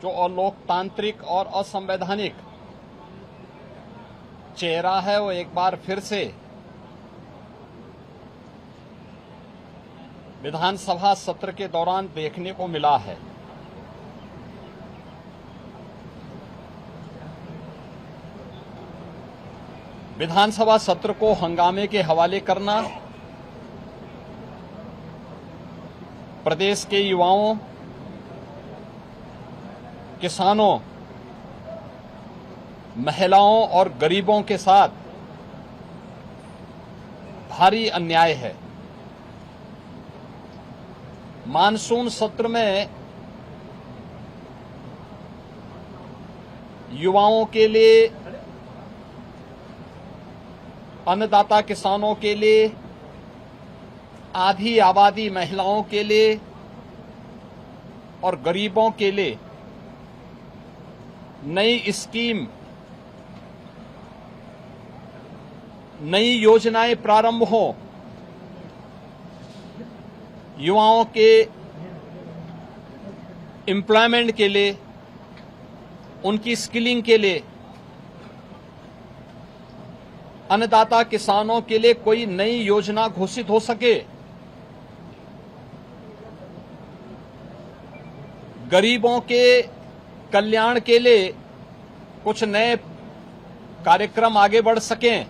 जो अलोकतांत्रिक और असंवैधानिक चेहरा है वो एक बार फिर से विधानसभा सत्र के दौरान देखने को मिला है। विधानसभा सत्र को हंगामे के हवाले करना, प्रदेश के युवाओं, किसानों, महिलाओं और गरीबों के साथ भारी अन्याय है। मानसून सत्र में युवाओं के लिए, अन्नदाता किसानों के लिए, आधी आबादी महिलाओं के लिए और गरीबों के लिए नई स्कीम, नई योजनाएं प्रारंभ हो, युवाओं के एम्प्लॉयमेंट के लिए, उनकी स्किलिंग के लिए, अन्नदाता किसानों के लिए कोई नई योजना घोषित हो सके, गरीबों के कल्याण के लिए कुछ नए कार्यक्रम आगे बढ़ सकें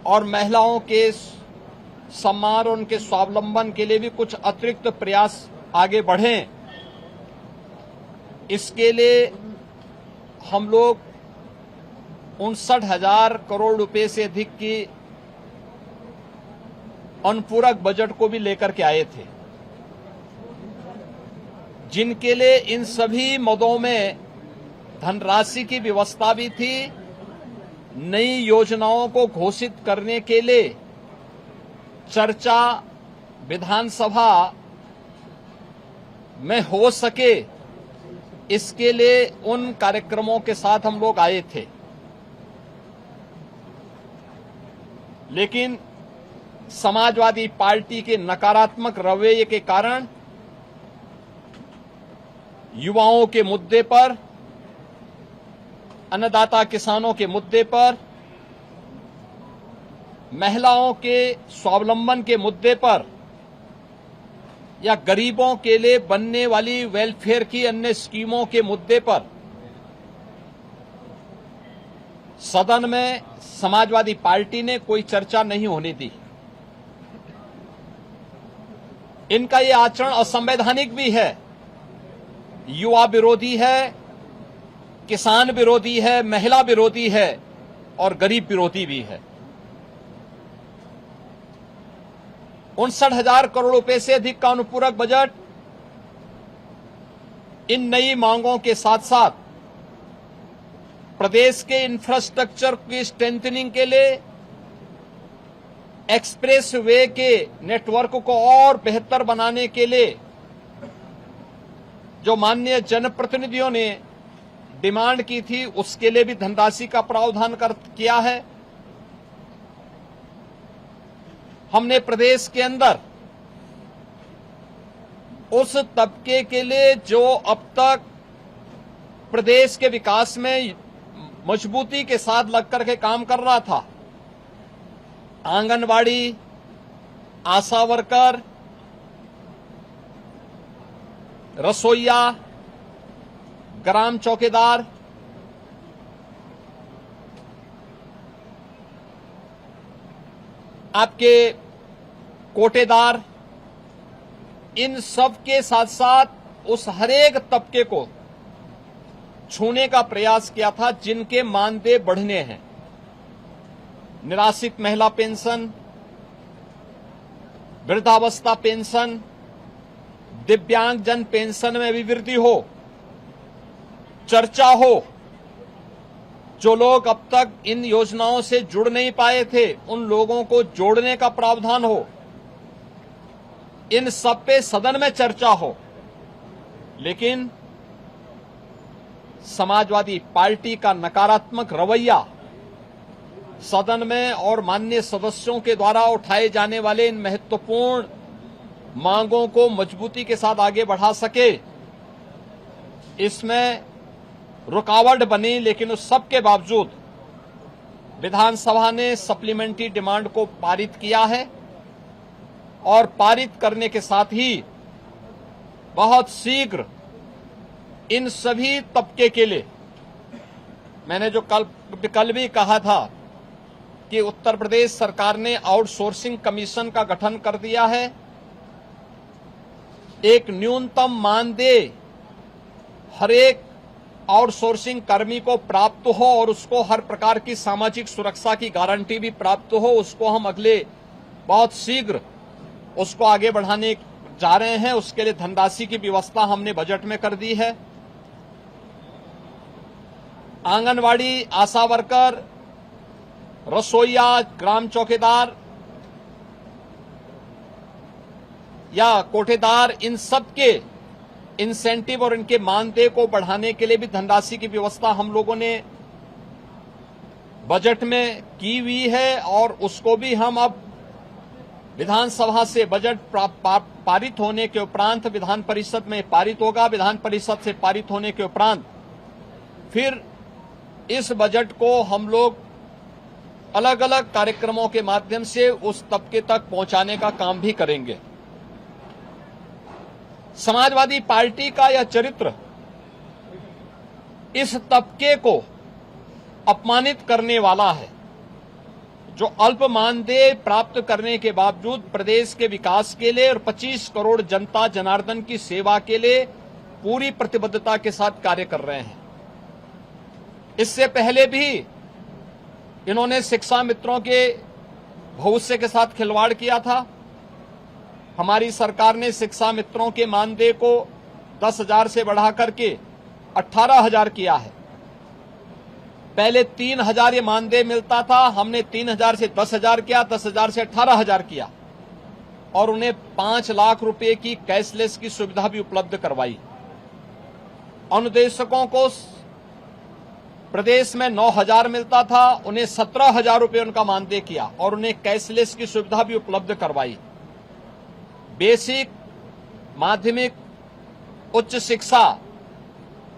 और महिलाओं के सम्मान और उनके स्वावलंबन के लिए भी कुछ अतिरिक्त प्रयास आगे बढ़ें। इसके लिए हम लोग 59,000 करोड़ रुपए से अधिक की अनुपूरक बजट को भी लेकर के आए थे, जिनके लिए इन सभी मदों में धनराशि की व्यवस्था भी थी। नई योजनाओं को घोषित करने के लिए चर्चा विधानसभा में हो सके, इसके लिए उन कार्यक्रमों के साथ हम लोग आए थे। लेकिन समाजवादी पार्टी के नकारात्मक रवैये के कारण युवाओं के मुद्दे पर, अन्नदाता किसानों के मुद्दे पर, महिलाओं के स्वावलंबन के मुद्दे पर या गरीबों के लिए बनने वाली वेलफेयर की अन्य स्कीमों के मुद्दे पर सदन में समाजवादी पार्टी ने कोई चर्चा नहीं होने दी। इनका ये आचरण असंवैधानिक भी है, युवा विरोधी है, किसान विरोधी है, महिला विरोधी है और गरीब विरोधी भी है। 59,000 करोड़ रुपए से अधिक का अनुपूरक बजट इन नई मांगों के साथ साथ प्रदेश के इंफ्रास्ट्रक्चर की स्ट्रेंथनिंग के लिए, एक्सप्रेस वे के नेटवर्क को और बेहतर बनाने के लिए जो माननीय जनप्रतिनिधियों ने डिमांड की थी, उसके लिए भी धनराशि का प्रावधान किया है। हमने प्रदेश के अंदर उस तबके के लिए जो अब तक प्रदेश के विकास में मजबूती के साथ लगकर के काम कर रहा था, आंगनवाड़ी, आशा वर्कर, रसोइया, ग्राम चौकीदार, आपके कोटेदार, इन सब के साथ साथ उस हरेक तबके को छूने का प्रयास किया था जिनके मानदेय बढ़ने हैं। निराश्रित महिला पेंशन, वृद्धावस्था पेंशन, दिव्यांगजन पेंशन में भी वृद्धि हो, चर्चा हो। जो लोग अब तक इन योजनाओं से जुड़ नहीं पाए थे, उन लोगों को जोड़ने का प्रावधान हो। इन सब पे सदन में चर्चा हो। लेकिन समाजवादी पार्टी का नकारात्मक रवैया सदन में और माननीय सदस्यों के द्वारा उठाए जाने वाले इन महत्वपूर्ण मांगों को मजबूती के साथ आगे बढ़ा सके, इसमें रुकावट बनी, लेकिन उस सब के बावजूद विधानसभा ने सप्लीमेंट्री डिमांड को पारित किया है और पारित करने के साथ ही बहुत शीघ्र इन सभी तबके के लिए, मैंने जो कल भी कहा था कि उत्तर प्रदेश सरकार ने आउटसोर्सिंग कमीशन का गठन कर दिया है। एक न्यूनतम मानदेय हर एक आउटसोर्सिंग कर्मी को प्राप्त हो और उसको हर प्रकार की सामाजिक सुरक्षा की गारंटी भी प्राप्त हो, उसको हम अगले बहुत शीघ्र उसको आगे बढ़ाने जा रहे हैं। उसके लिए धनराशि की व्यवस्था हमने बजट में कर दी है। आंगनवाड़ी, आशा वर्कर, रसोईया, ग्राम चौकीदार या कोठेदार, इन सब के इंसेंटिव और इनके मानदेय को बढ़ाने के लिए भी धनराशि की व्यवस्था हम लोगों ने बजट में की हुई है और उसको भी हम अब विधानसभा से बजट पारित होने के उपरांत विधान परिषद में पारित होगा। विधान परिषद से पारित होने के उपरांत फिर इस बजट को हम लोग अलग अलग कार्यक्रमों के माध्यम से उस तबके तक पहुंचाने का काम भी करेंगे। समाजवादी पार्टी का यह चरित्र इस तबके को अपमानित करने वाला है, जो अल्प मानदेय प्राप्त करने के बावजूद प्रदेश के विकास के लिए और 25 करोड़ जनता जनार्दन की सेवा के लिए पूरी प्रतिबद्धता के साथ कार्य कर रहे हैं। इससे पहले भी इन्होंने शिक्षा मित्रों के भविष्य के साथ खिलवाड़ किया था। हमारी सरकार ने शिक्षा मित्रों के मानदेय को 10,000 से बढ़ा करके 18,000 किया है। पहले 3,000 ये मानदेय मिलता था, हमने 3,000 से 10,000 किया, 10,000 से 18,000 किया और उन्हें 5 लाख रुपए की कैशलेस की सुविधा भी उपलब्ध करवाई। अनुदेशकों को प्रदेश में 9,000 मिलता था, उन्हें 17,000 रुपए उनका मानदेय किया और उन्हें कैशलेस की सुविधा भी उपलब्ध करवाई। बेसिक, माध्यमिक, उच्च शिक्षा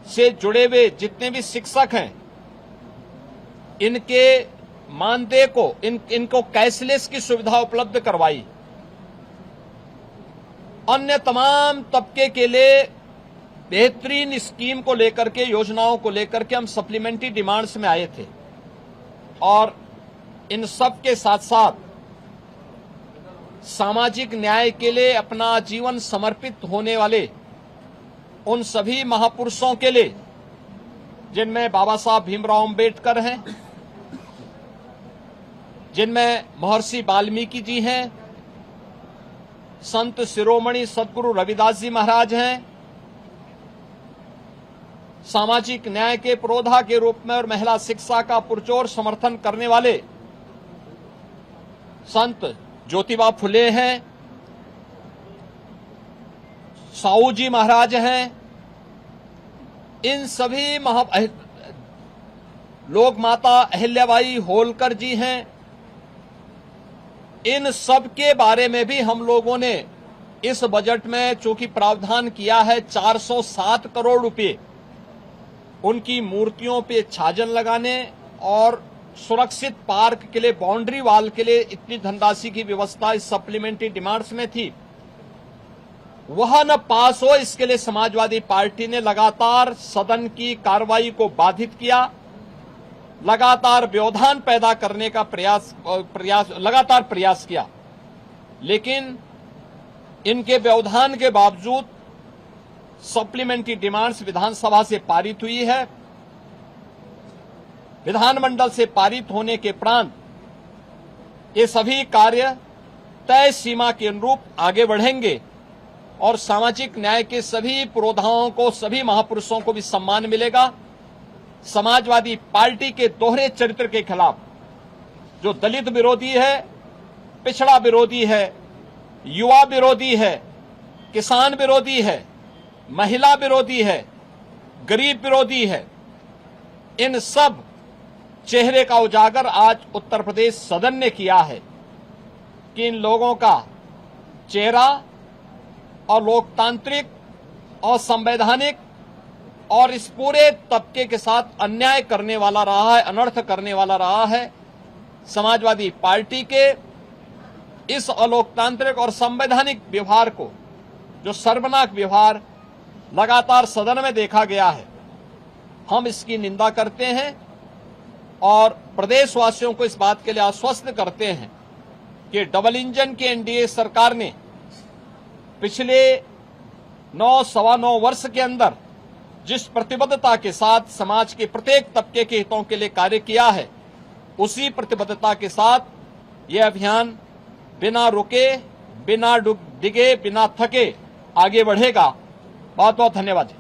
से जुड़े हुए जितने भी शिक्षक हैं, इनके मानदेय को इनको कैशलेस की सुविधा उपलब्ध करवाई। अन्य तमाम तबके के लिए बेहतरीन स्कीम को लेकर के, योजनाओं को लेकर के हम सप्लीमेंट्री डिमांड्स में आए थे और इन सब के साथ साथ सामाजिक न्याय के लिए अपना जीवन समर्पित होने वाले उन सभी महापुरुषों के लिए, जिनमें बाबा साहब भीमराव अंबेडकर हैं, जिनमें महर्षि वाल्मीकि जी हैं, संत शिरोमणि सदगुरु रविदास जी महाराज हैं, सामाजिक न्याय के पुरोधा के रूप में और महिला शिक्षा का पुरजोर समर्थन करने वाले संत ज्योतिबा फुले हैं, साहू जी महाराज हैं। इन सभी लोक माता अहिल्याबाई होलकर जी हैं। इन सब के बारे में भी हम लोगों ने इस बजट में चूंकि प्रावधान किया है 407 करोड़ रुपए उनकी मूर्तियों पे छाजन लगाने और सुरक्षित पार्क के लिए, बाउंड्री वॉल के लिए इतनी धनराशि की व्यवस्था इस सप्लीमेंट्री डिमांड्स में थी, वह न पास हो, इसके लिए समाजवादी पार्टी ने लगातार सदन की कार्रवाई को बाधित किया, लगातार व्यवधान पैदा करने का लगातार प्रयास किया। लेकिन इनके व्यवधान के बावजूद सप्लीमेंट्री डिमांड्स विधानसभा से पारित हुई है। विधानमंडल से पारित होने के उपरांत ये सभी कार्य तय सीमा के अनुरूप आगे बढ़ेंगे और सामाजिक न्याय के सभी पुरोधाओं को, सभी महापुरुषों को भी सम्मान मिलेगा। समाजवादी पार्टी के दोहरे चरित्र के खिलाफ, जो दलित विरोधी है, पिछड़ा विरोधी है, युवा विरोधी है, किसान विरोधी है, महिला विरोधी है, गरीब विरोधी है, इन सब चेहरे का उजागर आज उत्तर प्रदेश सदन ने किया है कि इन लोगों का चेहरा और लोकतांत्रिक और संवैधानिक और इस पूरे तबके के साथ अन्याय करने वाला रहा है, अनर्थ करने वाला रहा है। समाजवादी पार्टी के इस अलोकतांत्रिक और संवैधानिक व्यवहार को, जो शर्मनाक व्यवहार लगातार सदन में देखा गया है, हम इसकी निंदा करते हैं और प्रदेशवासियों को इस बात के लिए आश्वस्त करते हैं कि डबल इंजन की एनडीए सरकार ने पिछले 9-9.25 वर्ष के अंदर जिस प्रतिबद्धता के साथ समाज के प्रत्येक तबके के हितों के लिए कार्य किया है, उसी प्रतिबद्धता के साथ यह अभियान बिना रुके, बिना डिगे, बिना थके आगे बढ़ेगा। बहुत बहुत धन्यवाद।